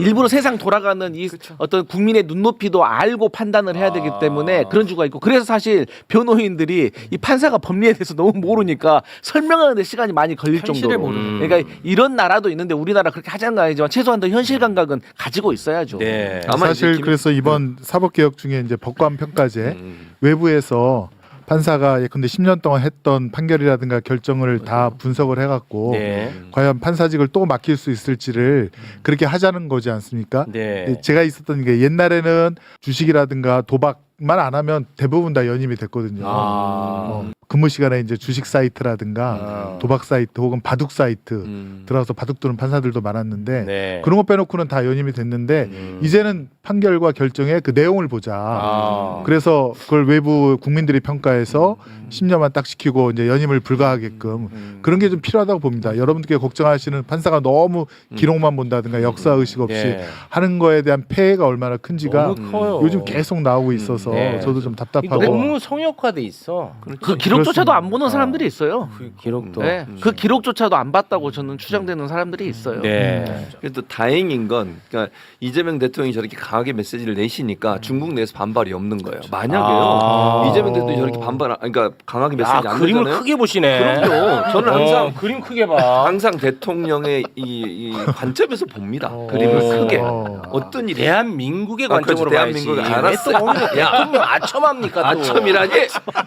일부러 세상 돌아가는 이 어떤 국민의 눈높이도 알고 판단을 해야 되기 때문에 그런 주가 있고 그래서 사실 변호인들이 이 판사가 법리에 대해서 너무 모르니까 설명하는 데 시간이 많이 걸릴
현실을
정도로
모르는.
그러니까 이런 나라도 있는데 우리나라 그렇게 하자는 건 아니지만 최소한 더 현실 감각은 가지고 있어야죠.
네.
아마
사실
이제
그래서 이번 사법개혁 중에 이제 법관 평가제 외부에서 판사가 예컨대 10년 동안 했던 판결이라든가 결정을 다 분석을 해갖고
네.
과연 판사직을 또 맡길 수 있을지를 그렇게 하자는 거지 않습니까?
네.
제가 있었던 게 옛날에는 주식이라든가 도박 계약만 안 하면 대부분 다 연임이 됐거든요. 근무 시간에 이제 주식 사이트라든가 도박 사이트 혹은 바둑 사이트 들어가서 바둑 두는 판사들도 많았는데
네.
그런 거 빼놓고는 다 연임이 됐는데 이제는 판결과 결정의 그 내용을 보자. 그래서 그걸 외부 국민들이 평가해서 10년만 딱 시키고 이제 연임을 불가하게끔 그런 게 좀 필요하다고 봅니다. 여러분들께 걱정하시는 판사가 너무 기록만 본다든가 역사 의식 없이
네.
하는 거에 대한 폐해가 얼마나 큰지가
너무 커요.
요즘 계속 나오고 있어서
네.
저도 좀 답답하고
너무 성역화돼 있어.
그 기록조차도 안 보는 사람들이 있어요.
그 기록도.
네. 그 기록조차도 안 봤다고 저는 추정되는 사람들이 있어요.
네.
그래도 다행인 건 그러니까 이재명 대통령이 저렇게 강하게 메시지를 내시니까 중국 내에서 반발이 없는 거예요. 만약에요 이재명 대통령이 저렇게 그러니까 강하게 메시지 안
그림을
내잖아요.
크게 보시네.
그럼요. 저는 항상
그림 크게 봐.
항상 대통령의 이 관점에서 봅니다. 그림을 크게 어떤 일이
대한민국의
그렇죠.
관점으로 봐야지.
대한민국을 알았어.
야, 대통령 아첨합니까 또?
아첨이라니.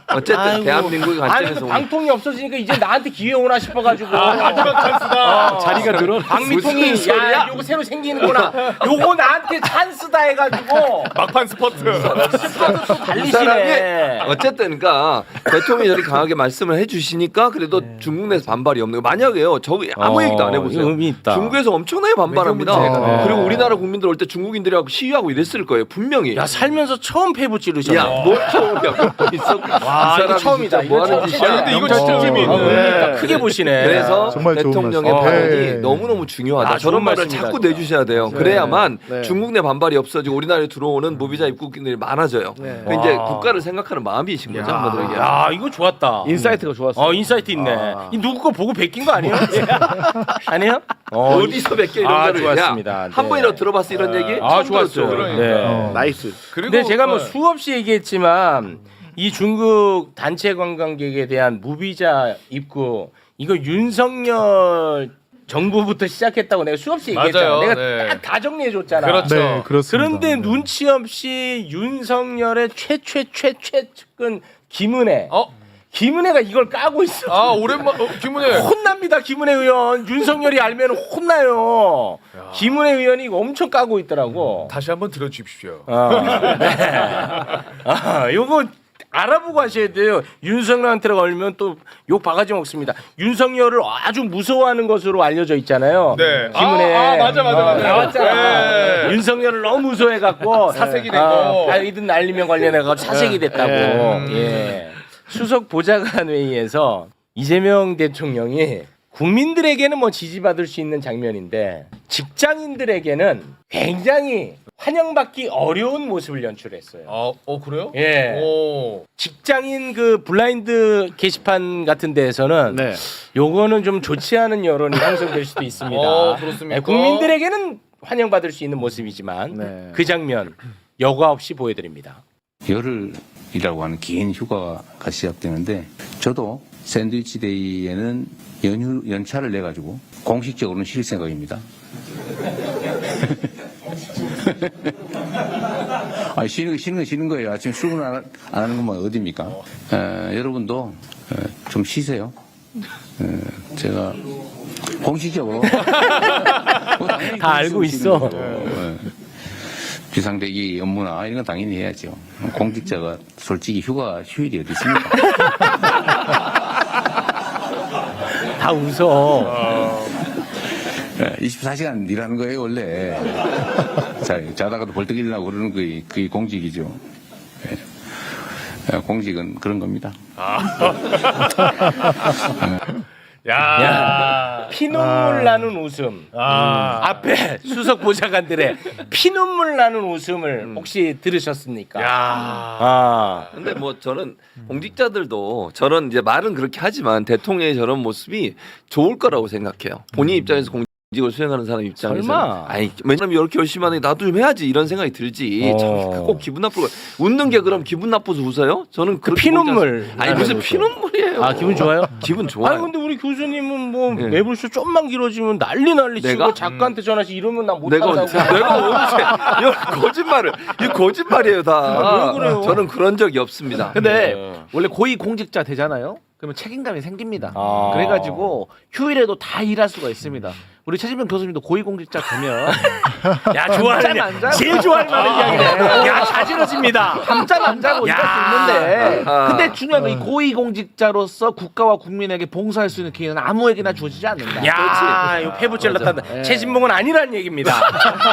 어쨌든
아이고.
대한민국의
아니
관점에서
그
보면
방통이 없어지니까 이제 나한테 기회 오나 싶어가지고
자리가 늘어.
박미통이
무슨 소리야?
야 요거 새로 생기는구나 요거 나한테 찬스다 해가지고
막판 스퍼트.
또 달리시네.
어쨌든 그러니까 대통령이 저렇게 강하게 말씀을 해주시니까 그래도 중국 내에서 반발이 없는 거. 만약에요 저기 아무 얘기도 안 해보세요.
의미 있다.
중국에서 엄청나게 반발합니다.
문제가
그리고 우리나라 국민들 올 때 중국인들하고 시위하고 이랬을 거예요. 분명히.
야 살면서 처음 페이브 찌르셨네.
야뭘 처음이야. 있어.
와 이거 처음이다.
뭐 하는 짓이야.
근데 이거 진짜 재미있네.
그러니까 크게 보시네.
그래서
정말 좋은
대통령의
말씀.
발언이
네.
너무너무 중요하다.
아,
저런
좋은
말을
말씀이다,
자꾸
진짜.
내주셔야 돼요. 그래야만
네.
중국 내 반발이 없어지고 우리나라에 들어오는 무비자 입국민들이 많아져요. 그 이제
와.
국가를 생각하는 마음이신 거죠. 한마디로 얘기하면.
야 이거 좋았다.
인사이트가 좋았어요.
인사이트 있네. 이 누구 거 보고 베낀 거 아니에요? 아니에요?
어디서 몇 개 이런 거를
좋았습니다.
한
네.
번이라도 들어봤어 이런 얘기?
아
처음
좋았어요.
들었죠.
네.
나이스.
그리고
근데 제가 뭐 수없이 얘기했지만 이 중국 단체 관광객에 대한 무비자 입국 이거 윤석열 정부부터 시작했다고 내가 수없이 얘기했잖아.
맞아요.
내가
네.
딱 다 정리해 줬잖아.
그렇죠.
네, 그렇습니다.
그런데
네.
눈치 없이 윤석열의 최측근 김은혜. 김은혜가 이걸 까고 있어.
아 오랜만 김은혜.
혼납니다. 김은혜 의원. 윤석열이 알면 혼나요. 김은혜 의원이 이거 엄청 까고 있더라고.
다시 한번 들어주십시오.
네. 요거 알아보고 하셔야 돼요. 윤석열한테 걸면 또 욕 바가지 먹습니다. 윤석열을 아주 무서워하는 것으로 알려져 있잖아요.
네.
김은혜.
맞아.
나왔잖아.
네.
윤석열을 너무 무서워해갖고
사색이 됐고.
발이든 날리면 관련해가지고 사색이 됐다고. 예. 수석 보좌관 회의에서 이재명 대통령이 국민들에게는 뭐 지지받을 수 있는 장면인데 직장인들에게는 굉장히 환영받기 어려운 모습을 연출했어요.
그래요?
예.
오.
직장인 그 블라인드 게시판 같은 데에서는
네.
요거는 좀 좋지 않은 여론이 형성될 수도 있습니다.
그렇습니까?
예, 국민들에게는 환영받을 수 있는 모습이지만
네.
그 장면 여과 없이 보여드립니다.
열흘이라고 하는 긴 휴가가 시작되는데 저도 샌드위치 데이에는 연차를 내 가지고 공식적으로는 쉴 생각입니다. 쉬는 거예요. 아침 출근 안 하는 것만 어딥니까? 여러분도 좀 쉬세요. 제가 공식적으로
다 알고 있어.
비상대기 업무나 이런 건 당연히 해야죠. 공직자가 솔직히 휴일이 어디 있습니까?
다 웃어.
24시간 일하는 거예요, 원래. 자다가도 벌떡 일어나고 그러는 그게 공직이죠. 공직은 그런 겁니다.
야, 피눈물 나는 웃음. 앞에 수석 보좌관들의 피눈물 나는 웃음을 혹시 들으셨습니까?
근데 뭐 저는 공직자들도 저런 이제 말은 그렇게 하지만 대통령의 저런 모습이 좋을 거라고 생각해요. 본인 입장에서 공직을 수행하는 사람 입장에서
설마.
왜냐면 이렇게 열심히 하는데 나도 좀 해야지 이런 생각이 들지. 꼭 기분 나쁘고 웃는 게 그럼 기분 나빠서 웃어요? 저는 그렇게
피눈물.
보지 않습니다. 아니 무슨 피눈물이에요?
기분 좋아요?
기분 좋아요.
아니 근데 우리 교수님은 뭐
네.
매불쇼 좀만 길어지면 난리 치고
내가?
작가한테 전화해서 이러면 나
내가
못한다고.
언제 이거 거짓말을 이거 거짓말이에요 다.
왜 그래요?
저는 그런 적이 없습니다.
근데 원래 고위 공직자 되잖아요. 그러면 책임감이 생깁니다.
아.
그래가지고 휴일에도 다 일할 수가 있습니다. 우리 최진명 교수님도 고위공직자 되면
야 좋아하는
잠안 자고.
제일 좋아할 만한 이야기네. 야 자지러집니다.
잠잠 안 자고 일할 수 있는데 근데 중요한 건 이 고위공직자로서 국가와 국민에게 봉사할 수 있는 기회는 아무에게나 주어지지 않는다.
야 이거 패부 찔렀다. 최진봉은 아니란 얘기입니다.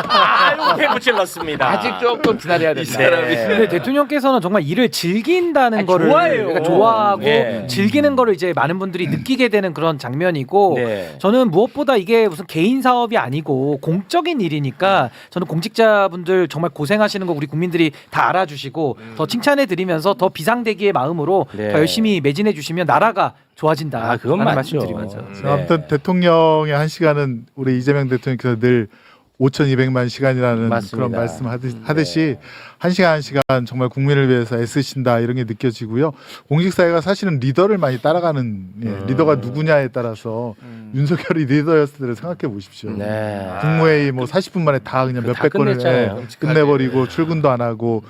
아 이거 패부 찔렀습니다.
아직 조금 기다려야 된다.
근데 대통령께서는 정말 일을 즐긴다는 거를
좋아해요.
그러니까 좋아하고
네.
즐기는 거를 이제 많은 분들이 느끼게 되는 그런 장면이고
네.
저는 무엇보다 이게 무슨 개인 사업이 아니고 공적인 일이니까 저는 공직자분들 정말 고생하시는 거 우리 국민들이 다 알아주시고 더 칭찬해 드리면서 더 비상대기의 마음으로
네.
더 열심히 매진해 주시면 나라가 좋아진다.
아 그건
라는
맞죠.
말씀드립니다.
아무튼 대통령의 한 시간은 우리 이재명 대통령께서 늘 5,200만 시간이라는
맞습니다.
그런 말씀 하듯이 한 시간 정말 국민을 위해서 애쓰신다 이런 게 느껴지고요. 공직사회가 사실은 리더를 많이 따라가는 리더가 누구냐에 따라서 윤석열이 리더였을 때를 생각해 보십시오.
네.
국무회의 뭐 40분 만에 다 그냥
다
몇백 건을
끝냈잖아요.
끝내버리고 출근도 안 하고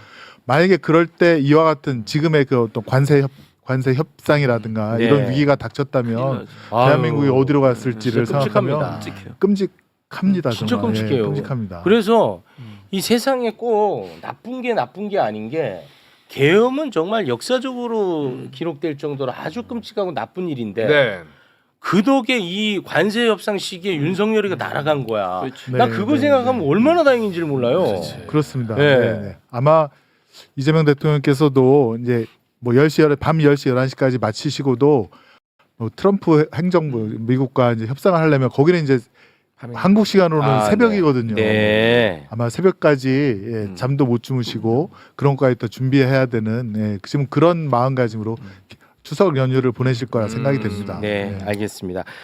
만약에 그럴 때 이와 같은 지금의 그 어떤 관세 협상이라든가
네.
이런 위기가 닥쳤다면 대한민국이
아유,
어디로 갔을지를
진짜
생각하면
끔찍합니다.
끔찍합니다.
진짜
정말.
끔찍해요.
예, 끔찍합니다.
그래서 이 세상에 꼭 나쁜 게 아닌 게 계엄은 정말 역사적으로 기록될 정도로 아주 끔찍하고 나쁜 일인데
네.
그 덕에 이 관세 협상 시기에 윤석열이가 날아간 거야. 나
네,
그거
네,
생각하면 얼마나 다행인지를 몰라요.
그렇습니다.
네.
네, 네. 아마 이재명 대통령께서도 이제 뭐 밤 10시 11시까지 마치시고도 뭐 트럼프 행정부 미국과 이제 협상을 하려면 거기는 이제 한국 시간으로는 새벽이거든요.
네.
아마 새벽까지 잠도 못 주무시고 그런 것까지 또 준비해야 되는 지금 그런 마음가짐으로 추석 연휴를 보내실 거라 생각이 됩니다.
네, 알겠습니다.